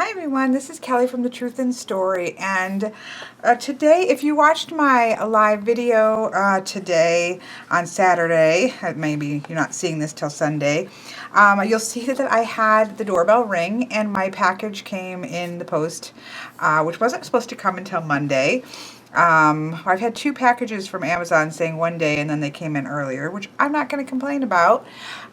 Hi everyone, this is Kelly from The Truth in Story, and today, if you watched my live video today on Saturday, maybe you're not seeing this till Sunday, you'll see that I had the doorbell ring and my package came in the post, which wasn't supposed to come until Monday. I've had 2 packages from Amazon saying one day and then they came in earlier, which I'm not going to complain about.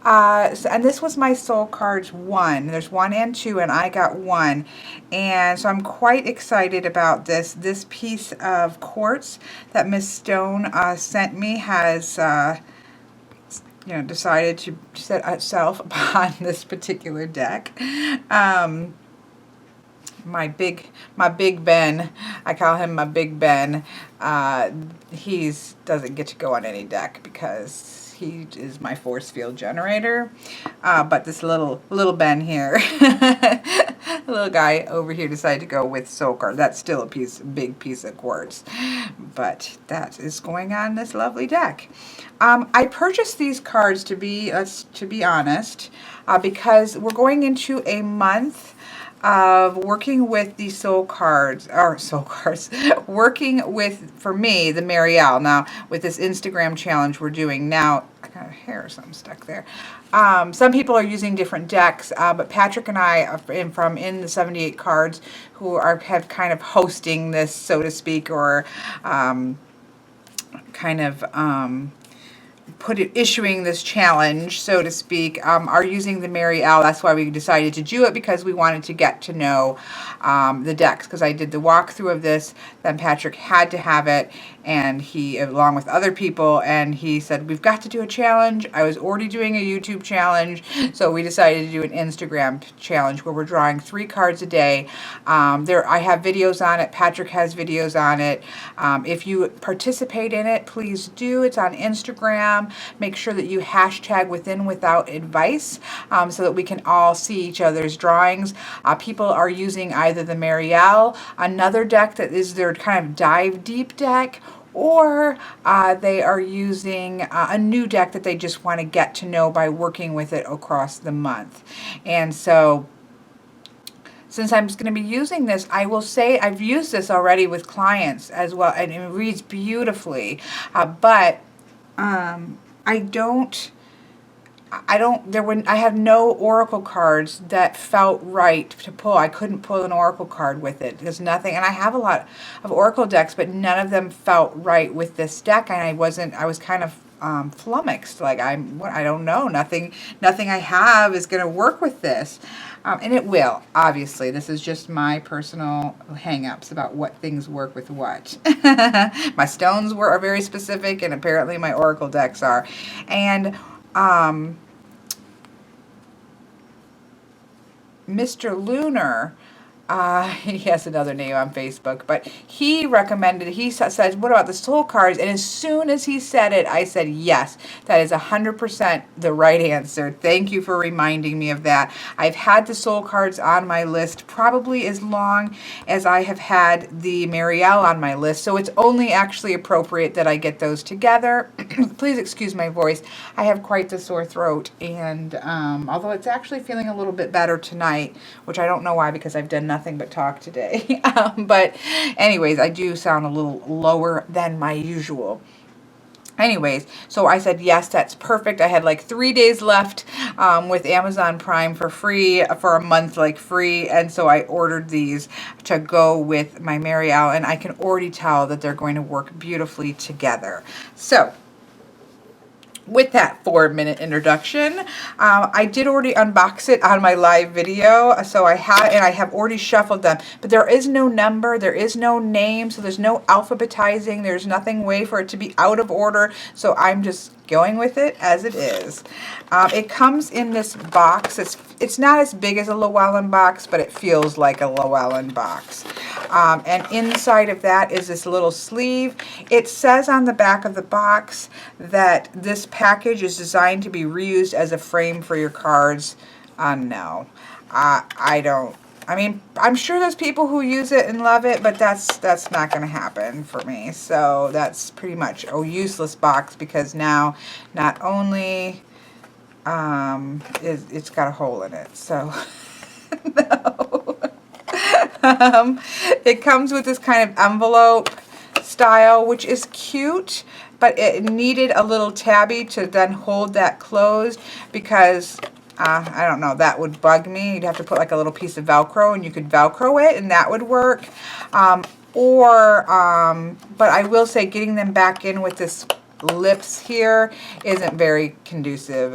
And this was my Soulcards 1. There's 1 and 2 and I got 1. And so I'm quite excited about this. This piece of quartz that Miss Stone sent me has decided to set itself upon this particular deck. My big Ben, I call him my Big Ben. He doesn't get to go on any deck because he is my force field generator. But this little Ben here, little guy over here, decided to go with Soulcard. That's still a big piece of quartz, but that is going on this lovely deck. I purchased these cards to be honest, because we're going into a month of working with the Soulcards, working with, for me, the Marielle. Now, with this Instagram challenge we're doing now, I got a hair or something stuck there. Some people are using different decks, but Patrick and I are from in the 78 cards who have kind of hosting this, so to speak, or issuing this challenge, so to speak, are using the Marielle. That's why we decided to do it, because we wanted to get to know the decks, because I did the walkthrough of this, then Patrick had to have it, and he, along with other people, and he said, we've got to do a challenge. I was already doing a YouTube challenge, so we decided to do an Instagram challenge where we're drawing 3 cards a day. I have videos on it. Patrick has videos on it. If you participate in it, please do. It's on Instagram. Make sure that you hashtag without advice, so that we can all see each other's drawings. People are using either the Marielle, another deck that is their kind of dive deep deck, or they are using a new deck that they just want to get to know by working with it across the month. And so, since I'm going to be using this, I will say I've used this already with clients as well, and it reads beautifully. But I have no oracle cards that felt right to pull. I couldn't pull an oracle card with it. There's nothing, and I have a lot of oracle decks, but none of them felt right with this deck, and I was kind of flummoxed. Like, I don't know. Nothing I have is going to work with this. And it will, obviously. This is just my personal hang-ups about what things work with what. My stones are very specific, and apparently my oracle decks are. And Mr. Lunar, he has another name on Facebook, but he recommended, he said, what about the Soulcards? And as soon as he said it, I said, yes, that is 100% the right answer. Thank you for reminding me of that. I've had the Soulcards on my list probably as long as I have had the Marielle on my list, so it's only actually appropriate that I get those together. Please excuse my voice. I have quite the sore throat, and although it's actually feeling a little bit better tonight, which I don't know why, because I've done nothing but talk today. But anyways, I do sound a little lower than my usual. Anyways, so I said, yes, that's perfect. I had like 3 days left with Amazon Prime for free, for a month, like free. And so I ordered these to go with my Marielle, and I can already tell that they're going to work beautifully together. So, with that 4-minute introduction, I did already unbox it on my live video, so I have already shuffled them, but there is no number, there is no name, so there's no alphabetizing, there's nothing way for it to be out of order, so I'm just going with it as it is. It comes in this box. It's not as big as a Llewellyn box, but it feels like a Llewellyn box. And inside of that is this little sleeve. It says on the back of the box that this package is designed to be reused as a frame for your cards. No. I mean, I'm sure there's people who use it and love it, but that's not going to happen for me. So that's pretty much a useless box, because now not only it's got a hole in it. So no. It comes with this kind of envelope style, which is cute, but it needed a little tabby to then hold that closed, because I don't know, that would bug me. You'd have to put like a little piece of Velcro, and you could Velcro it, and that would work. But I will say getting them back in with this lips here isn't very conducive.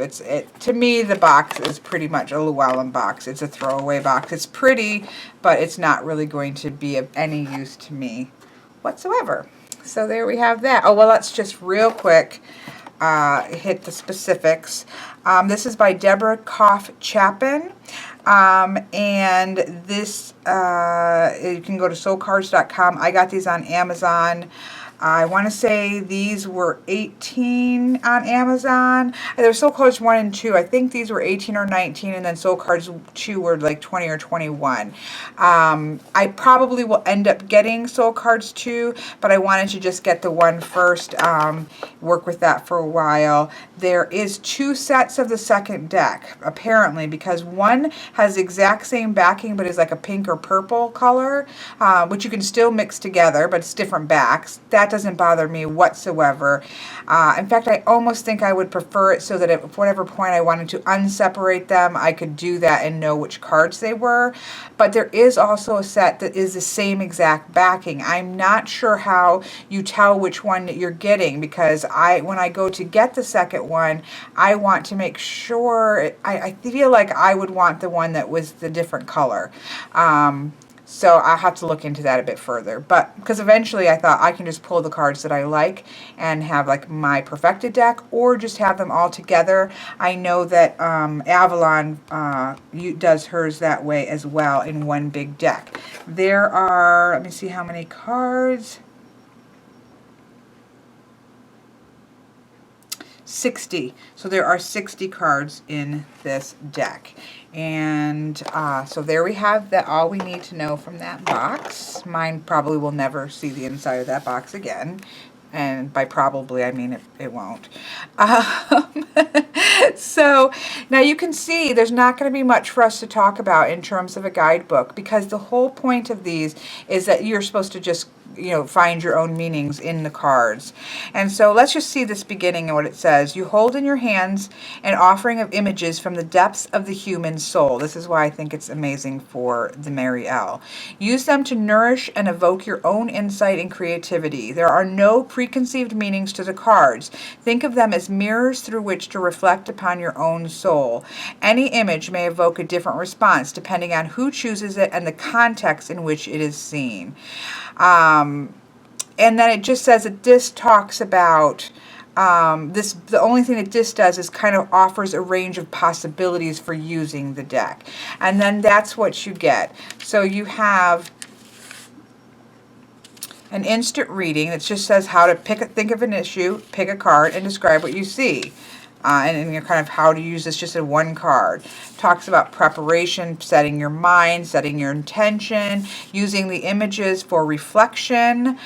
To me, the box is pretty much a Llewellyn box. It's a throwaway box. It's pretty, but it's not really going to be of any use to me whatsoever. So there we have that. Oh, well, let's just real quick hit the specifics. This is by Deborah Koff Chapin. And this, you can go to soulcards.com. I got these on Amazon. I want to say these were 18 on Amazon. There were Soulcards 1 and 2. I think these were 18 or 19, and then Soulcards 2 were like 20 or 21. I probably will end up getting Soulcards 2, but I wanted to just get the one first, work with that for a while. There is 2 sets of the second deck, apparently, because one has the exact same backing, but is like a pink or purple color, which you can still mix together, but it's different backs. That doesn't bother me whatsoever. In fact, I almost think I would prefer it so that at whatever point I wanted to unseparate them, I could do that and know which cards they were. But there is also a set that is the same exact backing. I'm not sure how you tell which one that you're getting, because when I go to get the second one, I want to make sure, I feel like I would want the one that was the different color. So I'll have to look into that a bit further. But because eventually I thought I can just pull the cards that I like and have like my perfected deck, or just have them all together. I know that Avalon does hers that way as well, in one big deck. There are, let me see how many cards. 60. So there are 60 cards in this deck. And so there we have that, all we need to know from that box. Mine probably will never see the inside of that box again. And by probably, I mean it won't. So now you can see there's not going to be much for us to talk about in terms of a guidebook, because the whole point of these is that you're supposed to just, you know, find your own meanings in the cards. And so let's just see this beginning and what it says. You hold in your hands an offering of images from the depths of the human soul. This is why I think it's amazing for the Mary L. Use them to nourish and evoke your own insight and creativity. There are no preconceived meanings to the cards. Think of them as mirrors through which to reflect upon your own soul. Any image may evoke a different response depending on who chooses it and the context in which it is seen. And then it just says that this talks about the only thing that this does is kind of offers a range of possibilities for using the deck. And then that's what you get. So you have an instant reading that just says how to think of an issue, pick a card, and describe what you see. And you're kind of how to use this just in one card. Talks about preparation, setting your mind, setting your intention, using the images for reflection,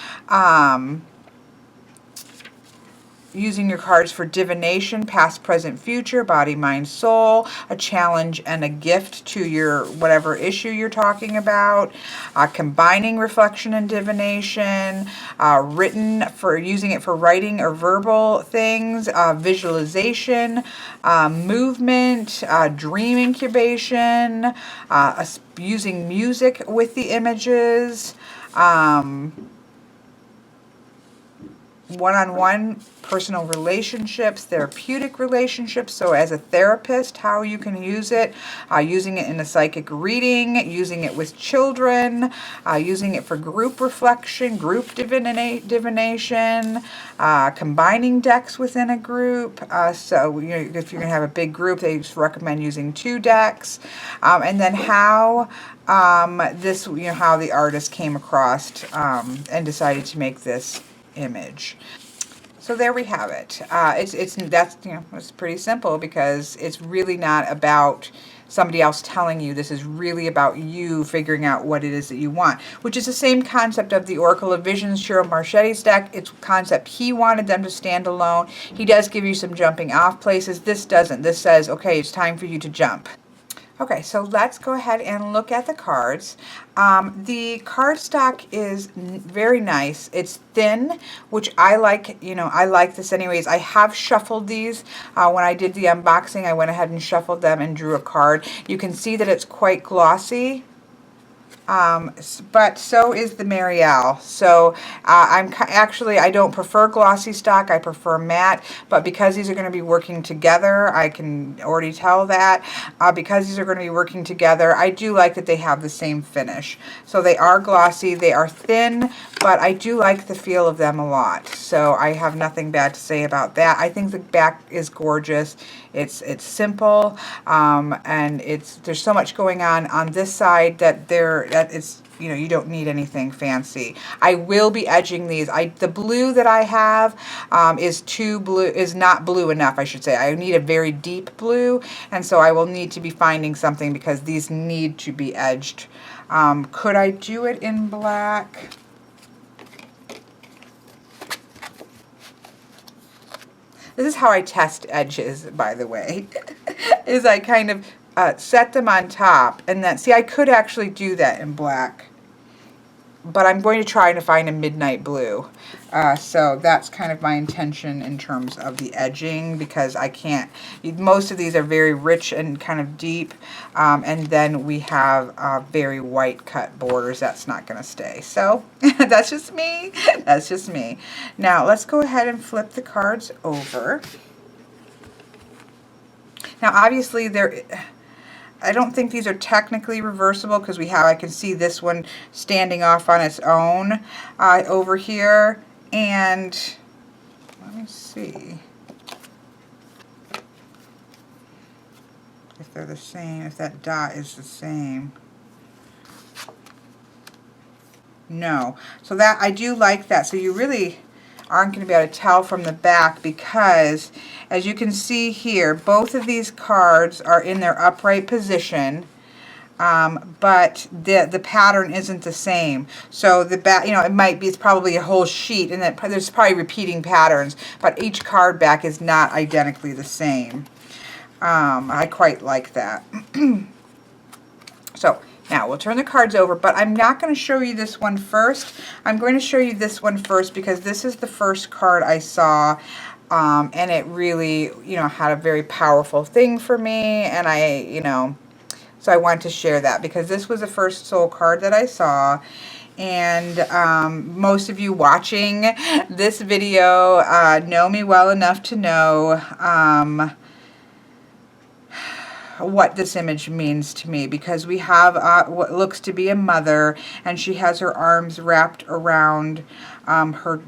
using your cards for divination, past, present, future, body, mind, soul, a challenge and a gift to your whatever issue you're talking about, combining reflection and divination, using it for writing or verbal things, visualization, movement, dream incubation, using music with the images, one-on-one personal relationships, therapeutic relationships. So as a therapist, how you can use it, using it in a psychic reading, using it with children, using it for group reflection, group divination, combining decks within a group. So you know, if you're going to have a big group, they just recommend using 2 decks. And then how how the artist came across and decided to make this image. So there we have it. It's pretty simple, because it's really not about somebody else telling you. This is really about you figuring out what it is that you want, which is the same concept of the Oracle of Visions, Cheryl Marchetti's deck. It's a concept he wanted them to stand alone. He does give you some jumping off places. This doesn't. This says, okay, it's time for you to jump. Okay, so let's go ahead and look at the cards. The cardstock is very nice. It's thin, which I like. You know, I like this anyways. I have shuffled these. When I did the unboxing, I went ahead and shuffled them and drew a card. You can see that it's quite glossy. But so is the Marielle. So actually, I don't prefer glossy stock. I prefer matte. But because these are going to be working together, I can already tell that. Because these are going to be working together, I do like that they have the same finish. So they are glossy. They are thin, but I do like the feel of them a lot. So I have nothing bad to say about that. I think the back is gorgeous. It's simple, and there's so much going on this side that it's, you know, you don't need anything fancy. I will be edging these. The blue that I have is not blue enough, I should say. I need a very deep blue, and so I will need to be finding something because these need to be edged. Could I do it in black? This is how I test edges, by the way, is I kind of set them on top, and then, see, I could actually do that in black, but I'm going to try to find a midnight blue. So that's kind of my intention in terms of the edging, because I can't, most of these are very rich and kind of deep, and then we have very white cut borders. That's not going to stay. So that's just me. That's just me. Now let's go ahead and flip the cards over. Now obviously I don't think these are technically reversible because I can see this one standing off on its own over here. And let me see if they're the same, if that dot is the same. No. So that, I do like that. So you really aren't going to be able to tell from the back because, as you can see here, both of these cards are in their upright position, but the pattern isn't the same. So the back, you know, it's probably a whole sheet, and there's probably repeating patterns, but each card back is not identically the same. I quite like that. So now we'll turn the cards over, but I'm not going to show you this one first. I'm going to show you this one first because this is the first card I saw, and it really, you know, had a very powerful thing for me, and you know, so I wanted to share that because this was the first soul card that I saw. And most of you watching this video know me well enough to know what this image means to me, because we have what looks to be a mother, and she has her arms wrapped around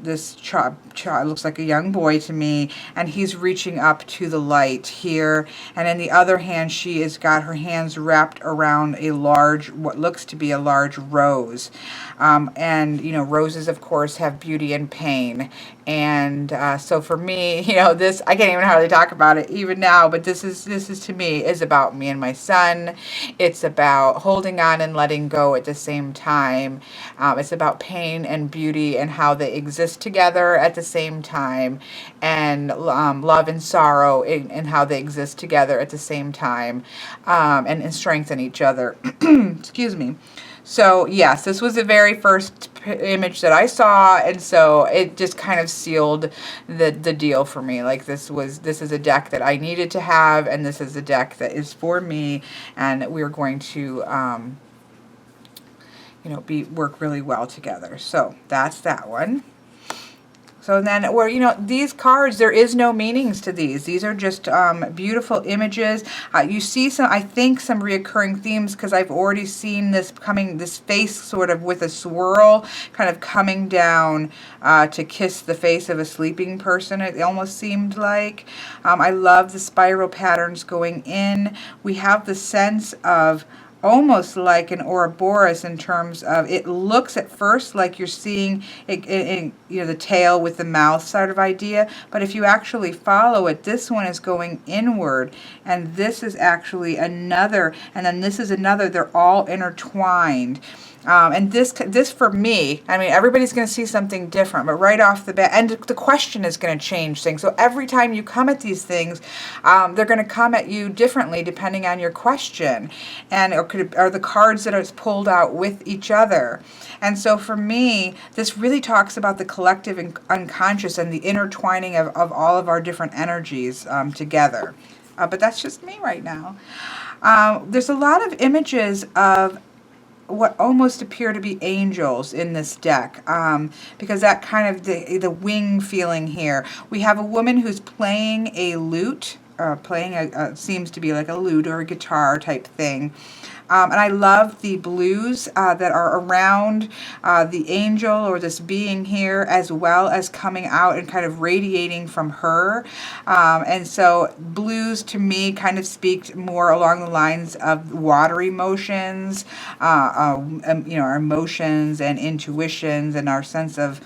this child looks like a young boy to me, and he's reaching up to the light here, and in the other hand she has got her hands wrapped around a large, what looks to be a large rose. And you know, roses of course have beauty and pain, and so for me, you know, this, I can't even hardly talk about it even now, but this is to me is about me and my son. It's about holding on and letting go at the same time. It's about pain and beauty and how they exist together at the same time, and love and sorrow and how they exist together at the same time, and strengthen each other. Excuse me. So yes, this was the very first image that I saw, and so it just kind of sealed the deal for me. Like this is a deck that I needed to have, and this is a deck that is for me, and we're going to you know, work really well together. So that's that one. So then, you know, these cards, there is no meanings to these. These are just beautiful images. You see I think some reoccurring themes, because I've already seen this face sort of with a swirl kind of coming down to kiss the face of a sleeping person, it almost seemed like. I love the spiral patterns going in. We have the sense of almost like an Ouroboros in terms of, it looks at first like you're seeing you know, the tail with the mouth sort of idea, but if you actually follow it, this one is going inward, and this is actually another, and then this is another. They're all intertwined. And this for me, I mean, everybody's going to see something different, but right off the bat, and the question is going to change things. So every time you come at these things, they're going to come at you differently depending on your question, and or the cards that are pulled out with each other. And so for me, this really talks about the collective and unconscious and the intertwining of all of our different energies together. But that's just me right now. There's a lot of images of what almost appear to be angels in this deck, because that kind of the wing feeling here. We have a woman who's playing a lute, playing seems to be like a lute or a guitar type thing. And I love the blues that are around the angel or this being here, as well as coming out and kind of radiating from her. And so blues to me kind of speak more along the lines of water emotions, our emotions and intuitions and our sense of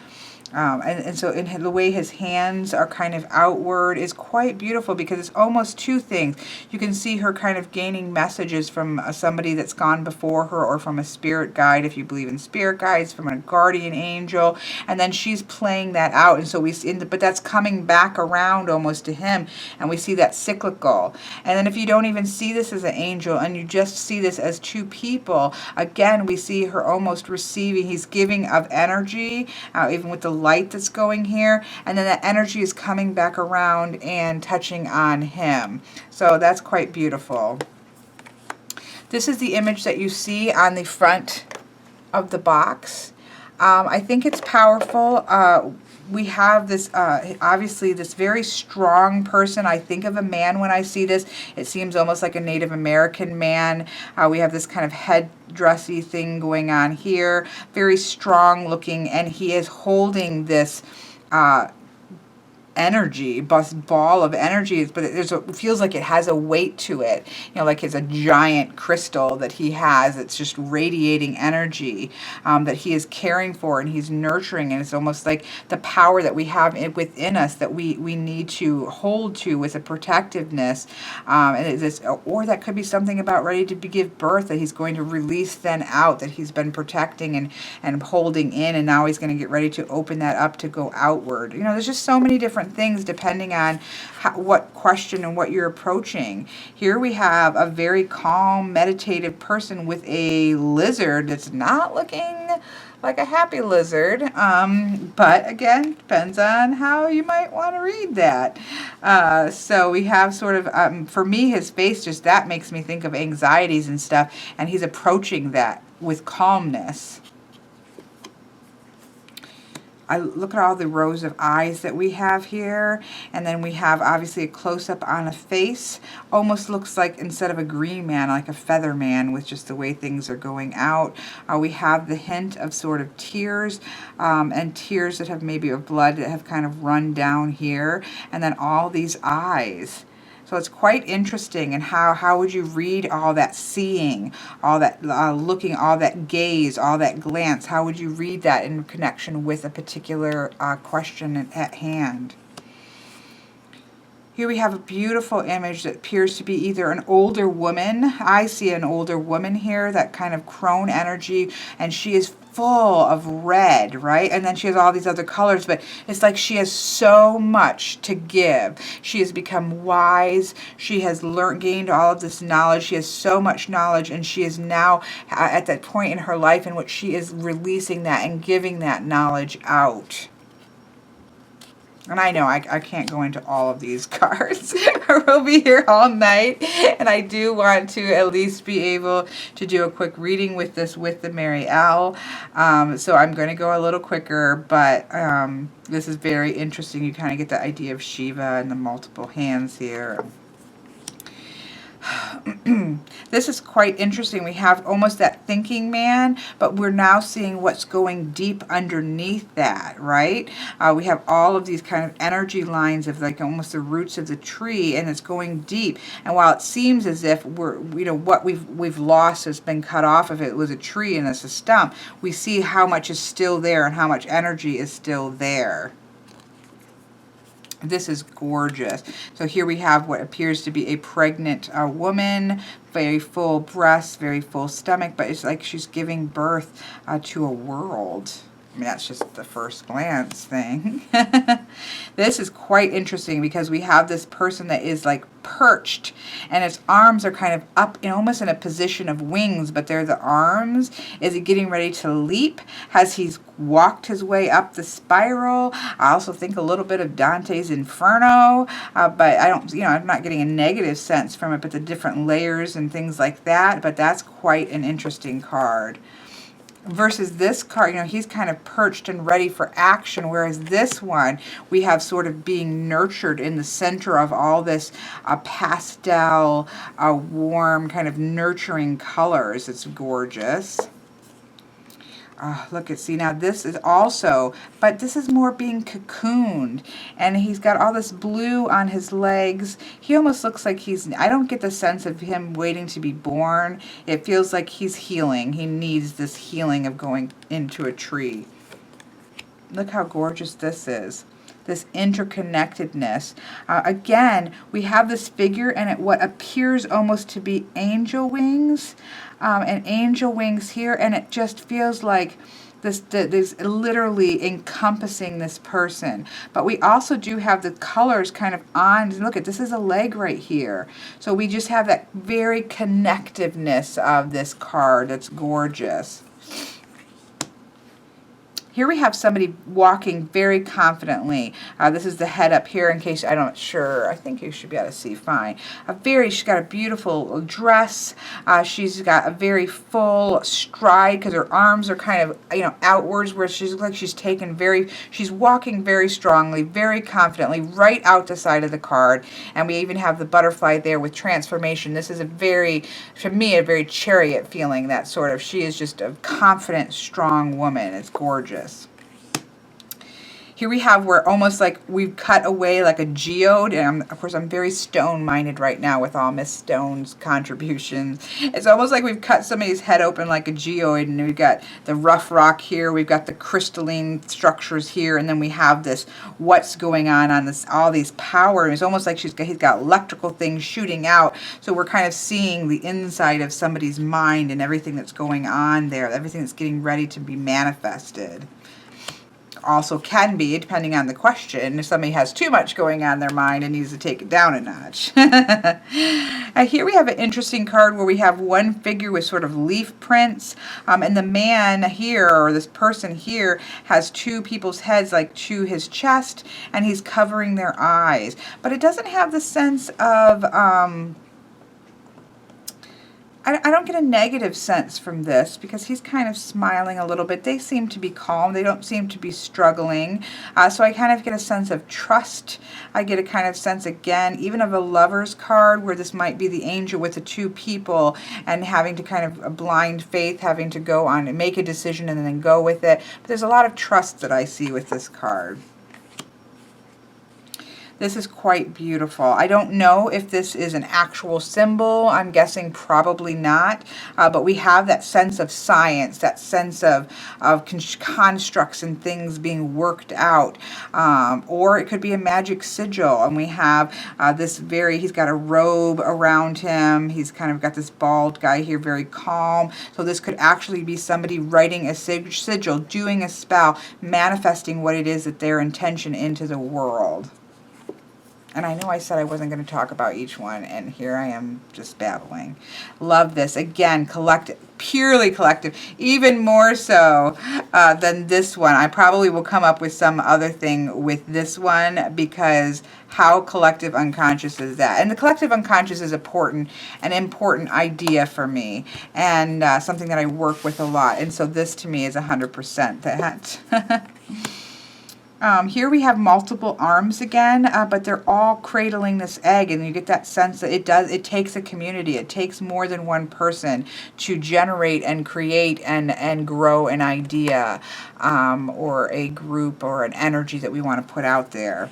and so in the way his hands are kind of outward is quite beautiful, because it's almost two things. You can see her kind of gaining messages from somebody that's gone before her, or from a spirit guide, if you believe in spirit guides, from a guardian angel, and then she's playing that out. And so we see, but that's coming back around almost to him, and we see that cyclical. And then if you don't even see this as an angel and you just see this as two people, again, we see her almost receiving, he's giving of energy, even with the light that's going here, and then that energy is coming back around and touching on him. So that's quite beautiful. This is the image that you see on the front of the box. I think it's powerful. We have this, obviously, this very strong person. I think of a man when I see this. It seems almost like a Native American man. We have this kind of headdressy thing going on here. Very strong looking, and he is holding this energy, ball of energy, but it feels like it has a weight to it, like it's a giant crystal that he has. It's just radiating energy that he is caring for and he's nurturing, and it's almost like the power that we have within us that we need to hold to with a protectiveness, and this, or that could be something about ready to give birth, that he's going to release then out, that he's been protecting and holding in, and now he's going to get ready to open that up to go outward. There's just so many different things depending on what question and what you're approaching. Here we have a very calm, meditative person with a lizard that's not looking like a happy lizard, but again, depends on how you might want to read that. So we have sort of, for me, his face, just that makes me think of anxieties and stuff, and he's approaching that with calmness. I look at all the rows of eyes that we have here, and then we have obviously a close-up on a face. Almost looks like, instead of a green man, like a feather man, with just the way things are going out. We have the hint of sort of tears, and tears that have maybe of blood that have kind of run down here, and then all these eyes. So it's quite interesting. And how would you read all that seeing, all that looking, all that gaze, all that glance? How would you read that in connection with a particular question at hand? Here we have a beautiful image that appears to be either an older woman. I see an older woman here, that kind of crone energy, and she is full of red, right? And then she has all these other colors, but it's like she has so much to give. She has become wise. She has gained all of this knowledge. She has so much knowledge, and she is now at that point in her life in which she is releasing that and giving that knowledge out. And I know I can't go into all of these cards. We'll be here all night. And I do want to at least be able to do a quick reading with this with the Merry Owl. So I'm going to go a little quicker, but this is very interesting. You kind of get the idea of Shiva and the multiple hands here. This is quite interesting. We have almost that thinking man, but we're now seeing what's going deep underneath that, right? We have all of these kind of energy lines of like almost the roots of the tree, and it's going deep. And while it seems as if what we've lost has been cut off, if it was a tree and it's a stump, we see how much is still there and how much energy is still there. This is gorgeous. So here we have what appears to be a pregnant woman, very full breasts, very full stomach, but it's like she's giving birth to a world. I mean, that's just the first glance thing. This is quite interesting because we have this person that is like perched and its arms are kind of up in almost in a position of wings, but they're the arms. Is he getting ready to leap? Has he walked his way up the spiral? I also think a little bit of Dante's Inferno, but I don't, I'm not getting a negative sense from it, but the different layers and things like that. But that's quite an interesting card. Versus this card, he's kind of perched and ready for action, whereas this one, we have sort of being nurtured in the center of all this pastel, warm, kind of nurturing colors. It's gorgeous. Look at, see, now this is also, but this is more being cocooned, and he's got all this blue on his legs. He almost looks like I don't get the sense of him waiting to be born. It feels like he's healing. He needs this healing of going into a tree. Look how gorgeous this is. This interconnectedness. Again, we have this figure and what appears almost to be angel wings, and angel wings here, and it just feels like this literally encompassing this person. But we also do have the colors kind of on. Look at this, is a leg right here. So we just have that very connectiveness of this card. That's gorgeous. Here we have somebody walking very confidently. This is the head up here in case I'm not sure. I think you should be able to see fine. She's got a beautiful dress. She's got a very full stride because her arms are kind of outwards, where she looks like she's walking very strongly, very confidently right out the side of the card. And we even have the butterfly there with transformation. This is to me, a very chariot feeling, that sort of, she is just a confident, strong woman. It's gorgeous. Here we have where almost like we've cut away like a geode, and of course I'm very stone-minded right now with all Miss Stone's contributions. It's almost like we've cut somebody's head open like a geode, and we've got the rough rock here, we've got the crystalline structures here, and then we have this, what's going on this, all these power. It's almost like he's got electrical things shooting out, so we're kind of seeing the inside of somebody's mind and everything that's going on there, everything that's getting ready to be manifested. Also can be, depending on the question, if somebody has too much going on in their mind and needs to take it down a notch. Here we have an interesting card where we have one figure with sort of leaf prints, and the man here, or this person here, has two people's heads like to his chest, and he's covering their eyes. But it doesn't have the sense of I don't get a negative sense from this because he's kind of smiling a little bit. They seem to be calm. They don't seem to be struggling. So I kind of get a sense of trust. I get a kind of sense, again, even of a lover's card where this might be the angel with the two people and having to kind of a blind faith, having to go on and make a decision and then go with it. But there's a lot of trust that I see with this card. This is quite beautiful. I don't know if this is an actual symbol. I'm guessing probably not. But we have that sense of science, that sense of constructs and things being worked out. Or it could be a magic sigil. And we have he's got a robe around him. He's kind of got this bald guy here, very calm. So this could actually be somebody writing a sigil, doing a spell, manifesting what it is that their intention into the world. And I know I said I wasn't going to talk about each one, and here I am just babbling. Love this. Again, collective, purely collective, even more so than this one. I probably will come up with some other thing with this one because how collective unconscious is that? And the collective unconscious is an important idea for me, and something that I work with a lot. And so this to me is 100% that. Here we have multiple arms again, but they're all cradling this egg, and you get that sense that it takes a community. It takes more than one person to generate and create and grow an idea or a group or an energy that we want to put out there.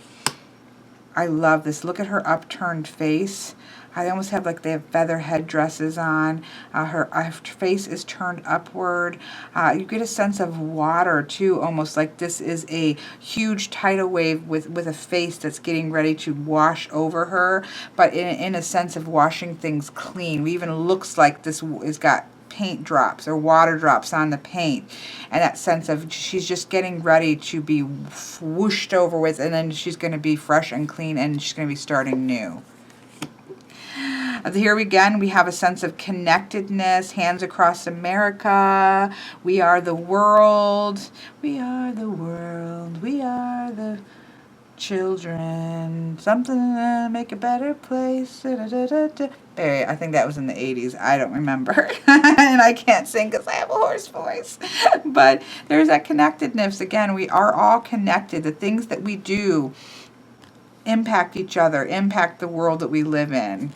I love this. Look at her upturned face. I almost have like they have feather headdresses on. Her face is turned upward. You get a sense of water too, almost like this is a huge tidal wave with a face that's getting ready to wash over her, but in a sense of washing things clean. It even looks like this has got paint drops or water drops on the paint, and that sense of she's just getting ready to be whooshed over with, and then she's going to be fresh and clean, and she's going to be starting new. Here again, we have a sense of connectedness, hands across America. We are the world. We are the world. We are the children. Something to make a better place. Da, da, da, da. I think that was in the 80s. I don't remember. And I can't sing because I have a hoarse voice. But there's that connectedness. Again, we are all connected. The things that we do impact each other, impact the world that we live in.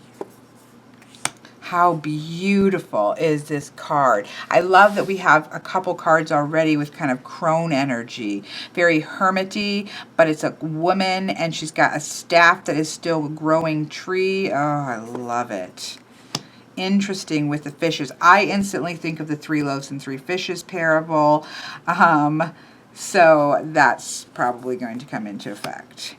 How beautiful is this card? I love that we have a couple cards already with kind of crone energy. Very hermity, but it's a woman and she's got a staff that is still a growing tree. Oh, I love it. Interesting with the fishes. I instantly think of the 3 loaves and 3 fishes parable. So that's probably going to come into effect.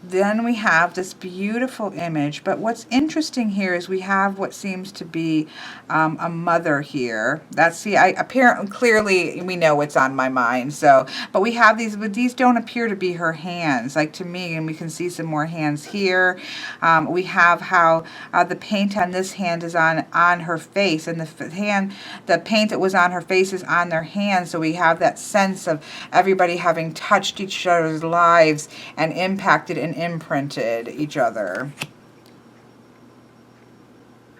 Then we have this beautiful image, but what's interesting here is we have what seems to be a mother here. That's, see, apparently, clearly we know what's on my mind. So, but we have these, but these don't appear to be her hands, like to me, and we can see some more hands here. We have how the paint on this hand is on her face, and the paint that was on her face is on their hands. So we have that sense of everybody having touched each other's lives and impacted and imprinted each other.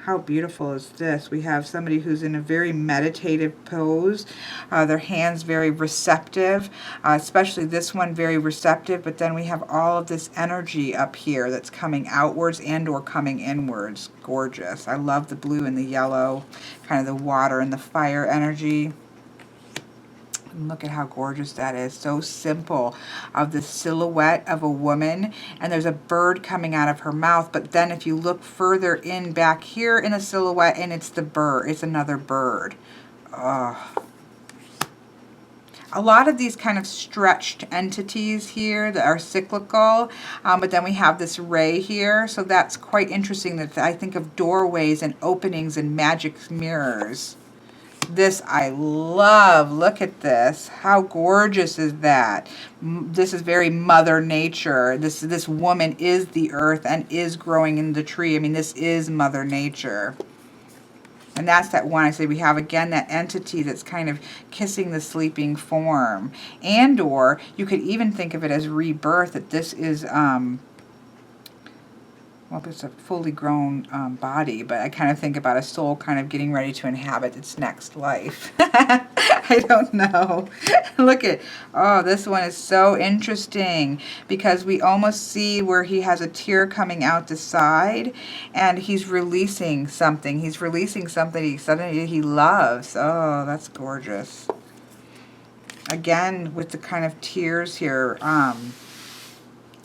How beautiful is this? We have somebody who's in a very meditative pose. Their hands very receptive, especially this one very receptive, but then we have all of this energy up here that's coming outwards and or coming inwards. Gorgeous. I love the blue and the yellow, kind of the water and the fire energy. And look at how gorgeous that is. So simple, of the silhouette of a woman, and there's a bird coming out of her mouth, but then if you look further in back here in a silhouette, and it's the bird, it's another bird. Oh. A lot of these kind of stretched entities here that are cyclical, but then we have this ray here, so that's quite interesting. That I think of doorways and openings and magic mirrors. This I love. Look at this. How gorgeous is that? This is very Mother Nature. This woman is the earth and is growing in the tree. I mean, this is Mother Nature. And that's that one I say we have again, that entity that's kind of kissing the sleeping form. And or you could even think of it as rebirth, that this is well, it's a fully grown body, but I kind of think about a soul kind of getting ready to inhabit its next life. I don't know. Look at, oh, this one is so interesting because we almost see where he has a tear coming out the side and he's releasing something. He's releasing something suddenly he loves. Oh, that's gorgeous. Again, with the kind of tears here,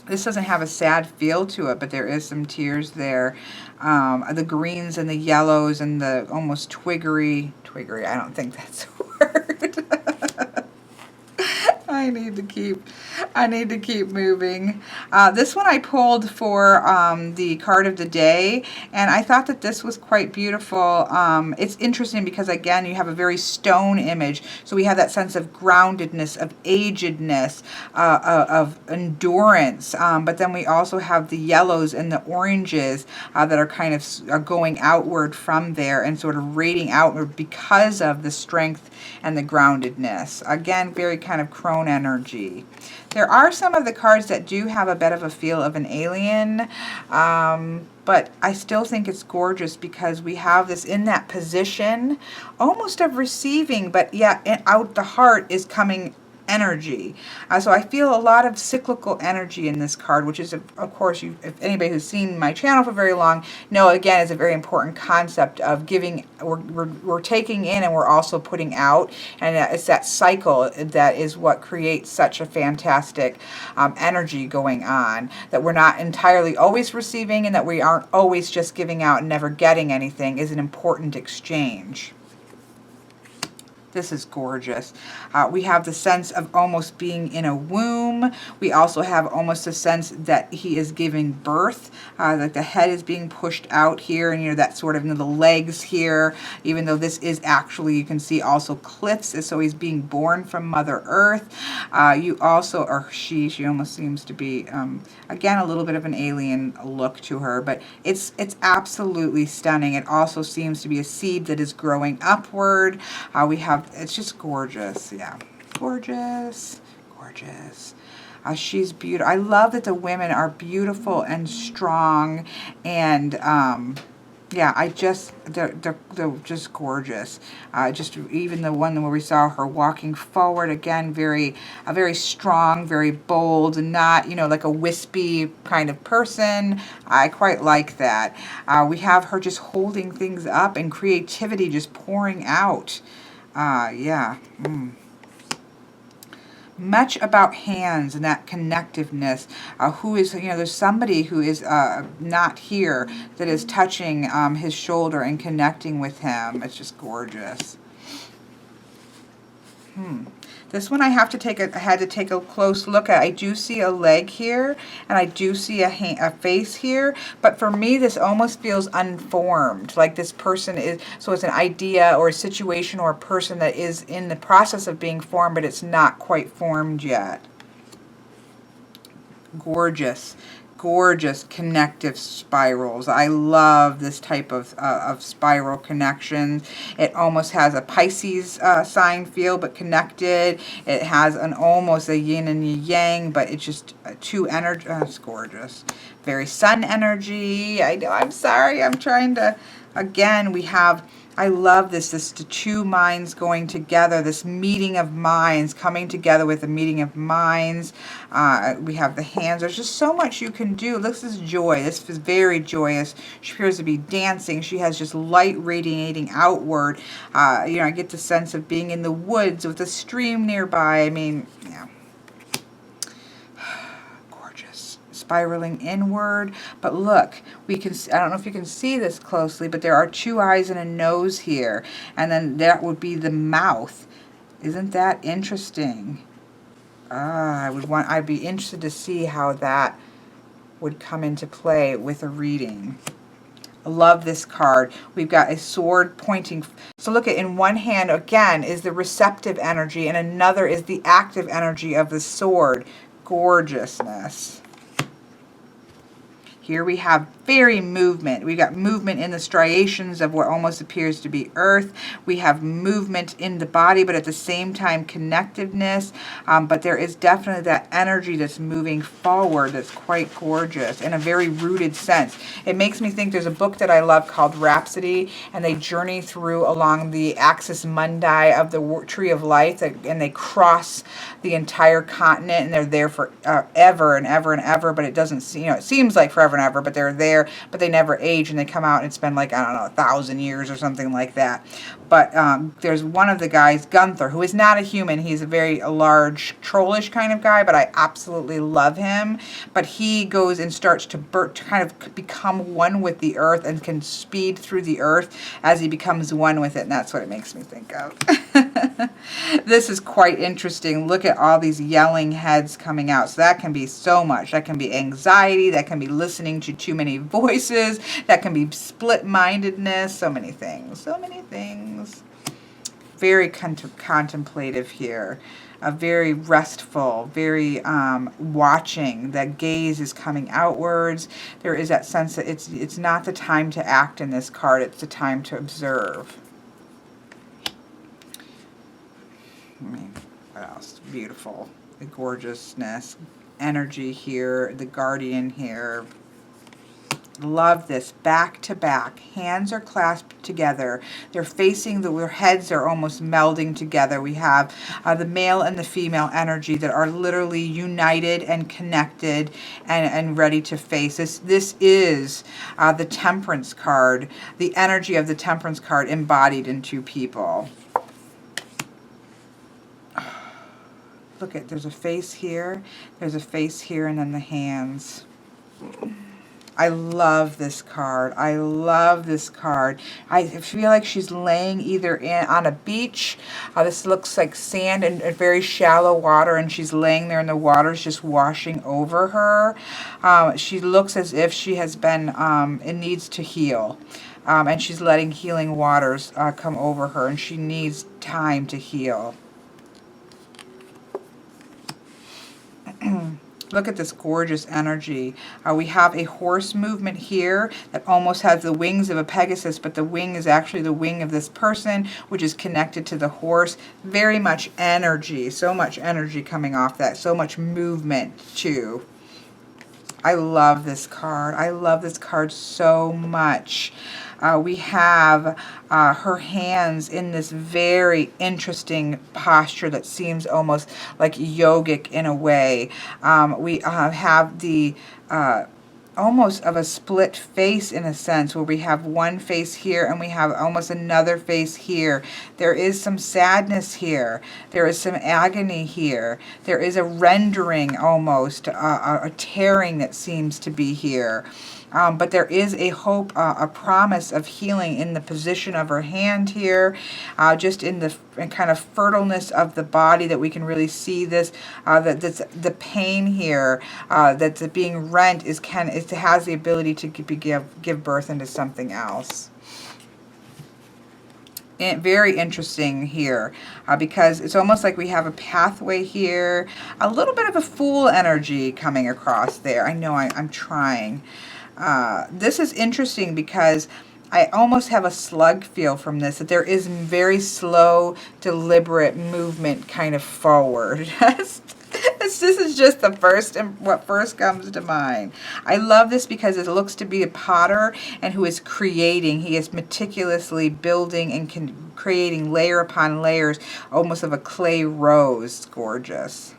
this doesn't have a sad feel to it, but there is some tears there. The greens and the yellows and the almost twiggery, I don't think that's a word. I need to keep moving. This one I pulled for the card of the day, and I thought that this was quite beautiful. It's interesting because again, you have a very stone image, so we have that sense of groundedness, of agedness, of endurance. But then we also have the yellows and the oranges that are kind of going outward from there and sort of radiating outward because of the strength and the groundedness. Again, very kind of crone energy. There are some of the cards that do have a bit of a feel of an alien, but I still think it's gorgeous because we have this in that position almost of receiving, but yeah, out the heart is coming energy. So I feel a lot of cyclical energy in this card, which is, of course, if anybody who's seen my channel for very long, know, again, is a very important concept of giving. We're taking in and we're also putting out, and it's that cycle that is what creates such a fantastic energy going on, that we're not entirely always receiving and that we aren't always just giving out and never getting anything, is an important exchange. This is gorgeous. We have the sense of almost being in a womb. We also have almost a sense that he is giving birth, like the head is being pushed out here, and that sort of, the legs here, even though this is actually, you can see also cliffs, so he's being born from Mother Earth. You also, or she almost seems to be, again, a little bit of an alien look to her, but it's absolutely stunning. It also seems to be a seed that is growing upward. We have, it's just gorgeous. Yeah, gorgeous, gorgeous. She's beautiful. I love that the women are beautiful and strong, and yeah, they're just gorgeous. Just even the one where we saw her walking forward, again, very strong, very bold, and not, like a wispy kind of person. I quite like that. We have her just holding things up and creativity just pouring out. Yeah. Much about hands and that connectiveness. Who is, there's somebody who is not here that is touching his shoulder and connecting with him. It's just gorgeous. This one I had to take a close look at. I do see a leg here, and I do see a face here, but for me this almost feels unformed, like this person is, so it's an idea or a situation or a person that is in the process of being formed, but it's not quite formed yet. Gorgeous. Gorgeous connective spirals. I love this type of spiral connections. It almost has a Pisces sign feel, but connected. It has almost a yin and a yang, but it's just two energy. It's gorgeous. Very sun energy. I know, I'm sorry. I'm trying to, again, we have, I love this the two minds going together, this meeting of minds, coming together with a meeting of minds. We have the hands. There's just so much you can do. This is joy. This is very joyous. She appears to be dancing. She has just light radiating outward. I get the sense of being in the woods with a stream nearby. I mean, yeah. Spiraling inward, but look, we can, I don't know if you can see this closely, but there are two eyes and a nose here, and then that would be the mouth. Isn't that interesting? I'd be interested to see how that would come into play with a reading. I love this card. We've got a sword pointing. So look at, in one hand again is the receptive energy, and another is the active energy of the sword. Gorgeousness. Here we have very movement. We got movement in the striations of what almost appears to be earth. We have movement in the body, but at the same time connectiveness. But there is definitely that energy that's moving forward that's quite gorgeous in a very rooted sense. It makes me think, there's a book that I love called Rhapsody, and they journey through along the axis mundi of the tree of life, and they cross the entire continent, and they're there for ever and ever and ever, but it doesn't, it seems like forever and ever, but they're there, but they never age, and they come out and spend, like, I don't know, 1,000 years or something like that. But there's one of the guys, Gunther, who is not a human. He's a very large, trollish kind of guy, but I absolutely love him. But he goes and starts to kind of become one with the earth, and can speed through the earth as he becomes one with it, and that's what it makes me think of. This is quite interesting. Look at all these yelling heads coming out. So that can be so much. That can be anxiety. That can be listening to too many voices. That can be split-mindedness. So many things. So many things. Very contemplative here. Very restful. Very watching. That gaze is coming outwards. There is that sense that it's not the time to act in this card. It's the time to observe. I mean, what else? Beautiful. The gorgeousness, energy here, the guardian here. just love this. Back to back. Hands are clasped together. They're facing, their heads are almost melding together. We have the male and the female energy that are literally united and connected and ready to face. This is the Temperance card, the energy of the Temperance card embodied in two people. Look at, there's a face here, there's a face here, and then the hands. I love this card. I love this card. I feel like she's laying either on a beach. This looks like sand and very shallow water, and she's laying there and the water's just washing over her. She looks as if she has been, it needs to heal. And she's letting healing waters come over her, and she needs time to heal. Look at this gorgeous energy. We have a horse movement here that almost has the wings of a Pegasus, but the wing is actually the wing of this person, which is connected to the horse. Very much energy, so much energy coming off that, so much movement too. I love this card. I love this card so much. We have her hands in this very interesting posture that seems almost like yogic in a way. We have the almost of a split face in a sense, where we have one face here and we have almost another face here. There is some sadness here. There is some agony here. There is a rendering almost, a tearing that seems to be here. But there is a hope, a promise of healing in the position of her hand here, just in the kind of fertileness of the body that we can really see this. That's the pain here that's being rent it has the ability to give birth into something else. And very interesting here because it's almost like we have a pathway here, a little bit of a Fool energy coming across there. I know I'm trying. This is interesting because I almost have a slug feel from this, that there is very slow, deliberate movement kind of forward. This is just the first, what first comes to mind. I love this because it looks to be a potter and who is creating. He is meticulously building and creating layer upon layers, almost of a clay rose. It's gorgeous.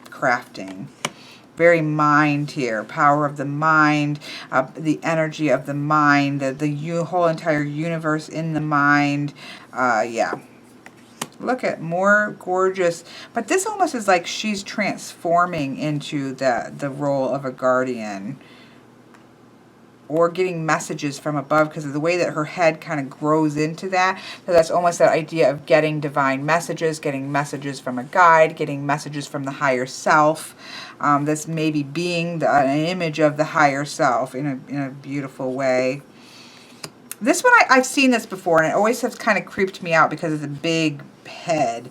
Crafting. Very mind here, power of the mind, the energy of the mind, the whole entire universe in the mind. Yeah. Look at more gorgeous, but this almost is like she's transforming into the role of a guardian, or getting messages from above because of the way that her head kind of grows into that. So that's almost that idea of getting divine messages, getting messages from a guide, getting messages from the higher self. This maybe being an image of the higher self in a beautiful way. This one, I've seen this before, and it always has kind of creeped me out because it's a big head.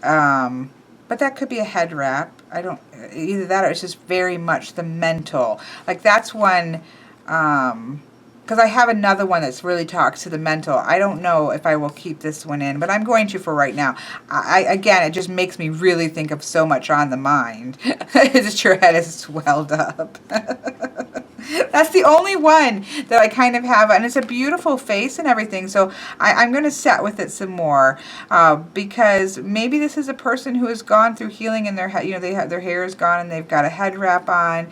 But that could be a head wrap. I don't, either that or it's just very much the mental. Like that's one, because I have another one that's really talks to the mental. I don't know if I will keep this one in, but I'm going to for right now. Again, it just makes me really think of so much on the mind. It's just your head is swelled up. That's the only one that I kind of have, and it's a beautiful face and everything, so I'm going to set with it some more, because maybe this is a person who has gone through healing and their their hair is gone and they've got a head wrap on.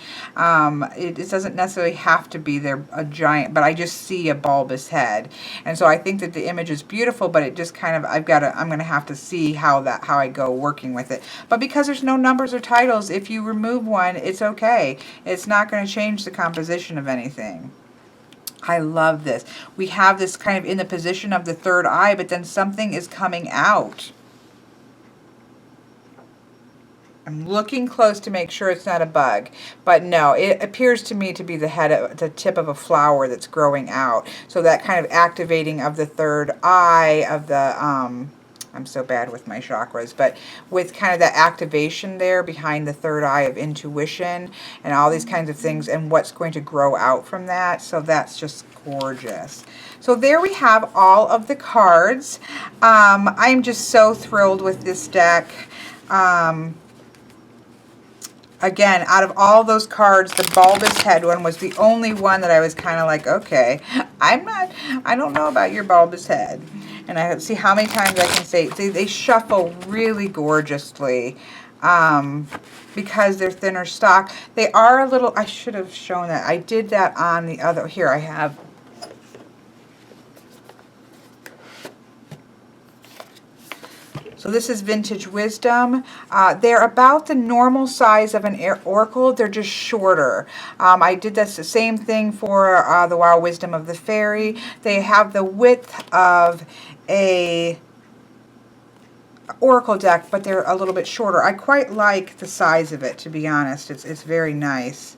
It doesn't necessarily have to be a giant, but I just see a bulbous head, and so I think that the image is beautiful, but it just kind of, I'm going to have to see how I go working with it. But because there's no numbers or titles, if you remove one, it's okay. It's not going to change the composition of anything. I love this. We have this kind of in the position of the third eye, but then something is coming out. I'm looking close to make sure it's not a bug, but no, it appears to me to be the tip of a flower that's growing out. So that kind of activating of the third eye of the I'm so bad with my chakras, but with kind of that activation there behind the third eye of intuition and all these kinds of things and what's going to grow out from that. So that's just gorgeous. So there we have all of the cards. I'm just so thrilled with this deck. again, out of all those cards, the bulbous head one was the only one that I was kind of like, okay, I don't know about your bulbous head. And I see how many times I can say, they shuffle really gorgeously because they're thinner stock. They are a little, I should have shown that. I did that on the other, here I have. So this is Vintage Wisdom. They're about the normal size of an oracle. They're just shorter. I did this the same thing for the Wild Wisdom of the Fairy. They have the width of a oracle deck, but they're a little bit shorter. I quite like the size of it, to be honest. It's very nice.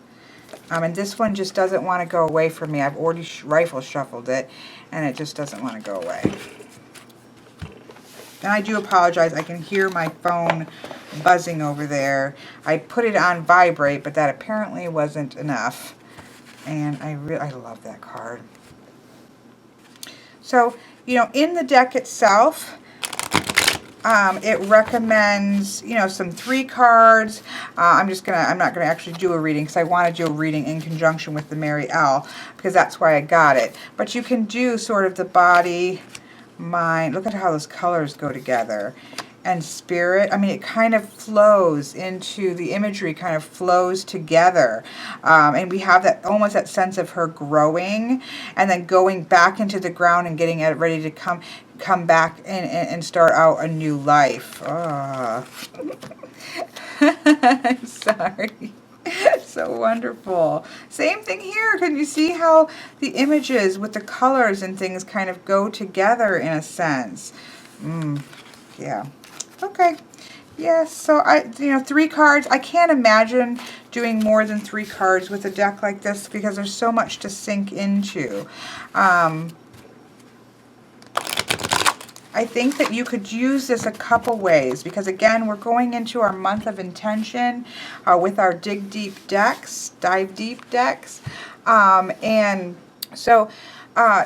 And this one just doesn't want to go away from me. I've already rifle shuffled it, and it just doesn't want to go away. And I do apologize. I can hear my phone buzzing over there. I put it on vibrate, but that apparently wasn't enough. And I love that card. So, you know, in the deck itself, it recommends, you know, some 3 cards. I'm not gonna actually do a reading because I want to do a reading in conjunction with the Merry Owl because that's why I got it. But you can do sort of the body, mind. Look at how those colors go together. And spirit. I mean, it kind of flows into the imagery, kind of flows together. And we have that almost that sense of her growing and then going back into the ground and getting it ready to come back and start out a new life. Oh. I'm sorry. So wonderful. Same thing here. Can you see how the images with the colors and things kind of go together in a sense? Yeah. Okay. Yes. So you know, 3 cards. I can't imagine doing more than 3 cards with a deck like this because there's so much to sink into. I think that you could use this a couple ways because, again, we're going into our month of intention with our Dig Deep decks, Dive Deep decks. And so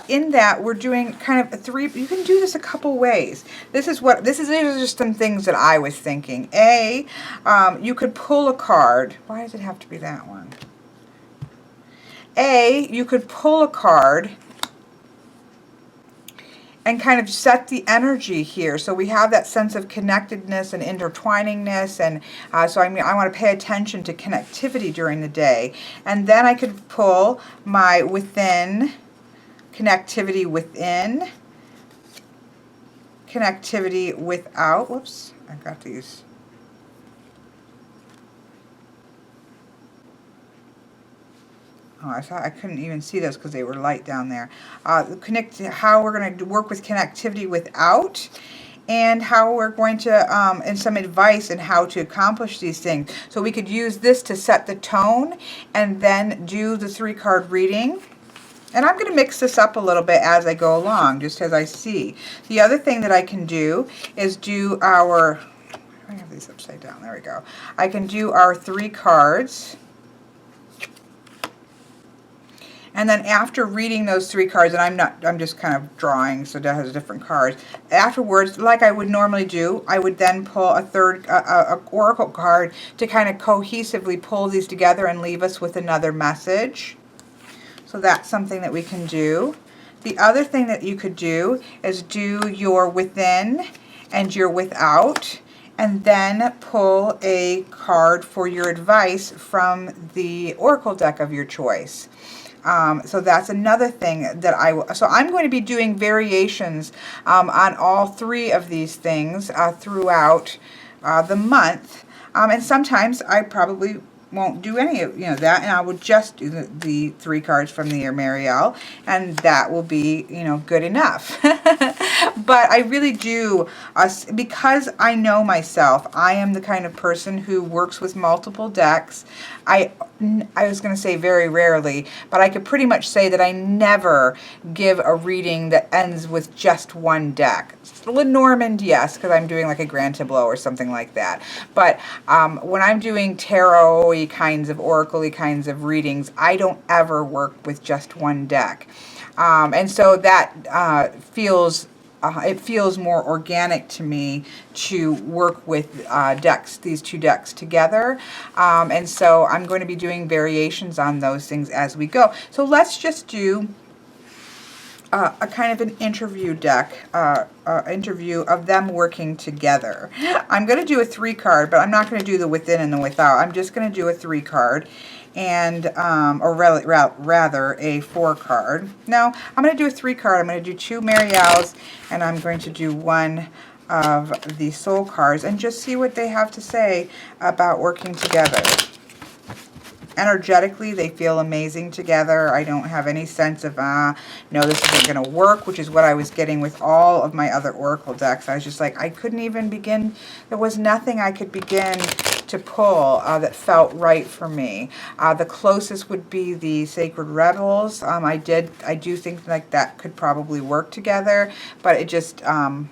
in that, we're doing kind of 3, you can do this a couple ways. These are just some things that I was thinking. You could pull a card. Why does it have to be that one? You could pull a card and kind of set the energy here. So we have that sense of connectedness and intertwiningness, and so I want to pay attention to connectivity during the day. And then I could pull my within, connectivity within, connectivity without. Whoops, I got these. Oh, I thought I couldn't even see those because they were light down there. How we're going to work with connectivity without, and how we're going to, and some advice on how to accomplish these things. So we could use this to set the tone and then do the 3-card reading. And I'm going to mix this up a little bit as I go along, just as I see. The other thing that I can do is do our, I have these upside down, there we go. I can do our 3 cards. And then after reading those 3 cards, and I'm just kind of drawing, so that has different cards. Afterwards, like I would normally do, I would then pull a third oracle card to kind of cohesively pull these together and leave us with another message. So that's something that we can do. The other thing that you could do is do your within and your without, and then pull a card for your advice from the oracle deck of your choice. So that's another thing that so I'm going to be doing variations on all 3 of these things throughout the month. And sometimes I probably won't do any of that, and I will just do the 3 cards from the Marielle, and that will be good enough. But I really do, because I know myself, I am the kind of person who works with multiple decks. I was going to say very rarely, but I could pretty much say that I never give a reading that ends with just one deck. Lenormand, yes, because I'm doing like a Grand Tableau or something like that. But when I'm doing tarot-y kinds of, oracle-y kinds of readings, I don't ever work with just one deck. And so that feels it feels more organic to me to work with decks, these two decks together. And so I'm going to be doing variations on those things as we go. So let's just do a kind of an interview deck, interview of them working together. I'm going to do a 3-card, but I'm not going to do the within and the without. I'm just going to do a 3-card. And or rather a 4-card. No, I'm going to do a 3-card. I'm going to do 2 Marielles, and I'm going to do 1 of the Soul Cards, and just see what they have to say about working together. Energetically, they feel amazing together. I don't have any sense of, no, this isn't going to work, which is what I was getting with all of my other Oracle decks. I was just like, I couldn't even begin. There was nothing I could begin to pull that felt right for me. The closest would be the Sacred Rebels. I do think like that could probably work together, but it just, you know,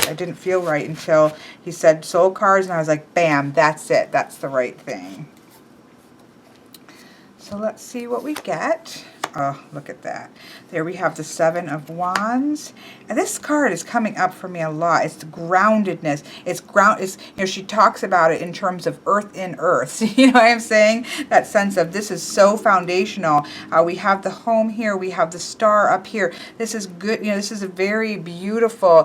I didn't feel right until he said Soul Cards, and I was like, bam, that's it. That's the right thing. So let's see what we get. Oh, look at that. There we have the 7 of Wands. And this card is coming up for me a lot. It's the groundedness. It's you know, she talks about it in terms of earth in earth. You know what I'm saying? That sense of this is so foundational. We have the home here. We have the star up here. This is good. You know, this is a very beautiful.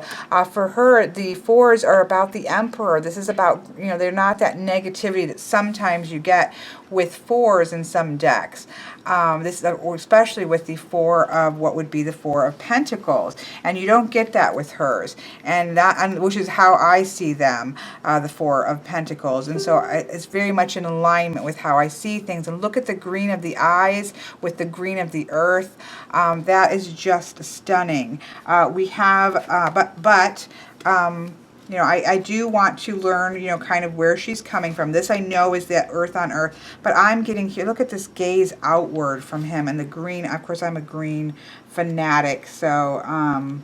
For her, the 4s are about the Emperor. This is about, you know, they're not that negativity that sometimes you get with 4s in some decks. This is especially with the 4 of what would be the 4 of Pentacles, and you don't get that with hers, and which is how I see them, the 4 of Pentacles, and so it's very much in alignment with how I see things. And look at the green of the eyes with the green of the earth. That is just stunning. We have, you know, I do want to learn, you know, kind of where she's coming from. This I know is that earth on earth, but I'm getting here. Look at this gaze outward from him, and the green. Of course, I'm a green fanatic, so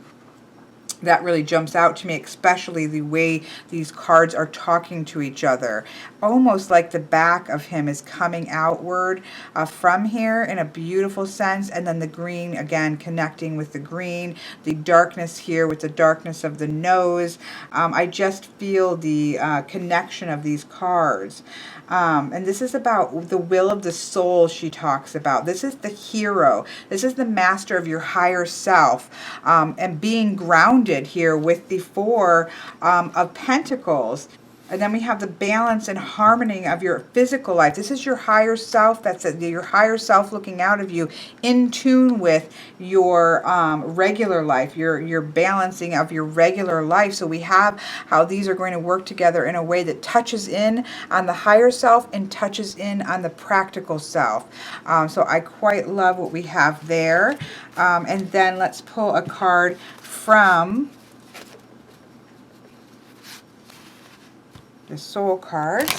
that really jumps out to me, especially the way these cards are talking to each other. Almost like the back of him is coming outward from here in a beautiful sense, and then the green, again, connecting with the green, the darkness here with the darkness of the nose. I just feel the connection of these cards. And this is about the will of the soul she talks about. This is the hero. This is the master of your higher self. And being grounded here with the 4 of Pentacles. And then we have the balance and harmony of your physical life. This is your higher self. That's your higher self looking out of you, in tune with your regular life, your balancing of your regular life. So we have how these are going to work together in a way that touches in on the higher self and touches in on the practical self. So I quite love what we have there. And then let's pull a card from the Soul Cards.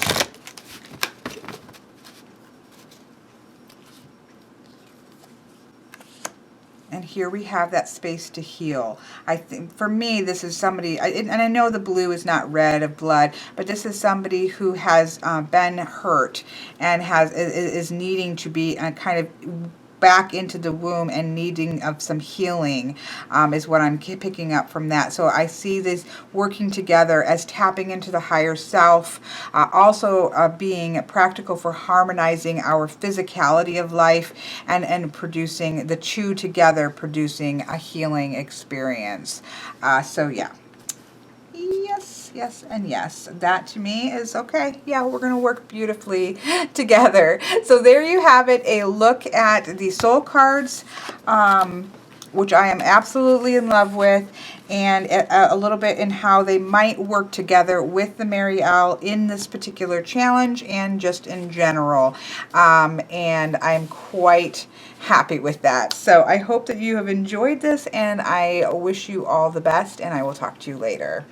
And here we have that space to heal. I think for me, this is somebody, and I know the blue is not red of blood, but this is somebody who has been hurt and is needing to be kind of back into the womb and needing of some healing is what I'm picking up from that. So I see this working together as tapping into the higher self, also being practical for harmonizing our physicality of life and producing the two together, producing a healing experience. So yeah. Yes, and yes. That to me is okay. Yeah, we're going to work beautifully together. So there you have it, a look at the Soul Cards, which I am absolutely in love with, and a little bit in how they might work together with the Marielle in this particular challenge and just in general. And I'm quite happy with that. So I hope that you have enjoyed this, and I wish you all the best, and I will talk to you later.